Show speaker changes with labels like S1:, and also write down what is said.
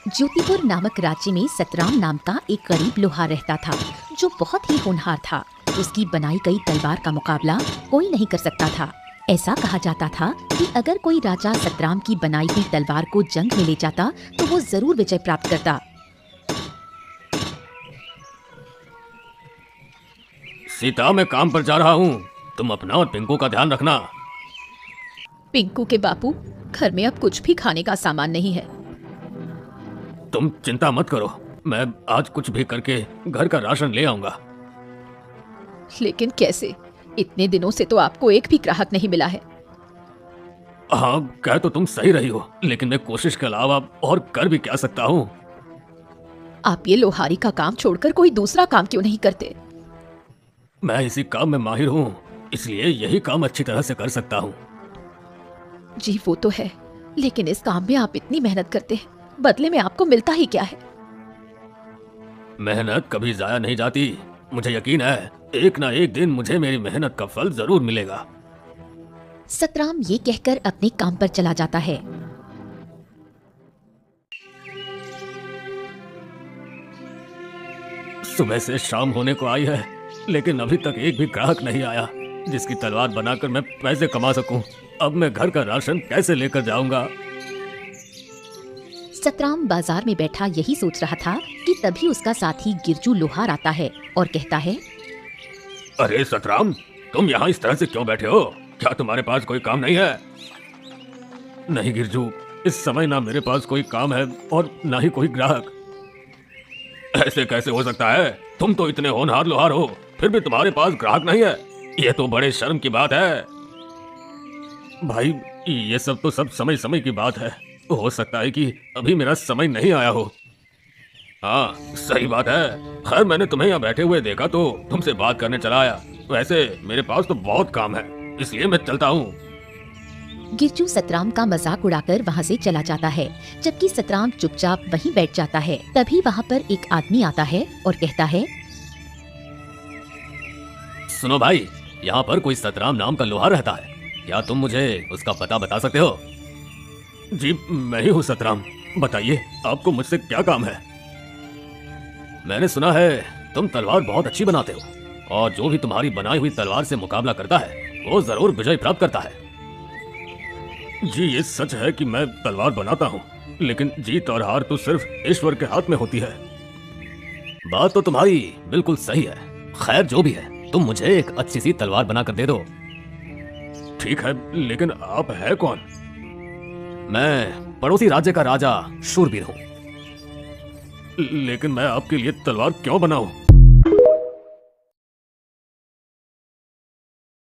S1: ज्योतिपुर नामक राज्य में सतराम नाम का एक गरीब लोहार रहता था, जो बहुत ही होनहार था। उसकी बनाई गई तलवार का मुकाबला कोई नहीं कर सकता था। ऐसा कहा जाता था कि अगर कोई राजा सतराम की बनाई हुई तलवार को जंग में ले जाता तो वो जरूर विजय प्राप्त करता।
S2: सीता, मैं काम पर जा रहा हूँ, तुम अपना और पिंकू का ध्यान रखना।
S1: पिंकू के बापू, घर में अब कुछ भी खाने का सामान नहीं है।
S2: तुम चिंता मत करो, मैं आज कुछ भी करके घर का राशन ले आऊंगा।
S1: लेकिन कैसे? इतने दिनों से तो आपको एक भी ग्राहक नहीं मिला है।
S2: हाँ, कह तो तुम सही रही हो, लेकिन मैं कोशिश के अलावा और कर भी क्या सकता हूँ।
S1: आप ये लोहारी का काम छोड़कर कोई दूसरा काम क्यों नहीं करते?
S2: मैं इसी काम में माहिर हूँ, इसलिए यही काम अच्छी तरह से कर सकता हूँ।
S1: जी वो तो है, लेकिन इस काम में आप इतनी मेहनत करते हैं, बदले में आपको मिलता ही क्या है?
S2: मेहनत कभी जाया नहीं जाती, मुझे यकीन है एक ना एक दिन मुझे मेरी मेहनत का फल जरूर मिलेगा।
S1: सतराम ये कहकर अपने काम पर चला जाता है।
S2: सुबह से शाम होने को आई है, लेकिन अभी तक एक भी ग्राहक नहीं आया जिसकी तलवार बनाकर मैं पैसे कमा सकूं। अब मैं घर का राशन कैसे लेकर जाऊंगा?
S1: सतराम बाजार में बैठा यही सोच रहा था कि तभी उसका साथी गिरजू लोहार आता है और कहता है,
S2: अरे सतराम, तुम यहाँ इस तरह से क्यों बैठे हो? क्या तुम्हारे पास कोई काम नहीं है? नहीं गिरजू, इस समय ना मेरे पास कोई काम है और ना ही कोई ग्राहक। ऐसे कैसे हो सकता है? तुम तो इतने होनहार लोहार हो, फिर भी तुम्हारे पास ग्राहक नहीं है। ये तो बड़े शर्म की बात है। भाई, ये सब तो सब समय समय की बात है। हो सकता है कि अभी मेरा समय नहीं आया हो। हाँ, सही बात है। खैर, मैंने तुम्हें यहाँ बैठे हुए देखा तो तुमसे बात करने चला आया। वैसे मेरे पास तो बहुत काम है, इसलिए मैं चलता हूँ।
S1: गिरजू सतराम का मजाक उड़ाकर वहाँ से चला जाता है, जबकि सतराम चुपचाप वहीं बैठ जाता है। तभी वहाँ पर एक आदमी आता है और कहता है,
S2: सुनो भाई, यहाँ पर कोई सतराम नाम का लोहार रहता है, क्या तुम मुझे उसका पता बता सकते हो? जी, मैं ही हूँ सतराम, बताइए आपको मुझसे क्या काम है? मैंने सुना है तुम तलवार बहुत अच्छी बनाते हो और जो भी तुम्हारी बनाई हुई तलवार से मुकाबला करता है वो जरूर विजय प्राप्त करता है। जी, ये सच है कि मैं तलवार बनाता हूँ, लेकिन जीत और हार तो सिर्फ ईश्वर के हाथ में होती है। बात तो तुम्हारी बिल्कुल सही है। खैर, जो भी है, तुम मुझे एक अच्छी सी तलवार बनाकर दे दो। ठीक है, लेकिन आप है कौन? मैं पड़ोसी राज्य का राजा शूरवीर हूँ। लेकिन मैं आपके लिए तलवार क्यों बनाऊं?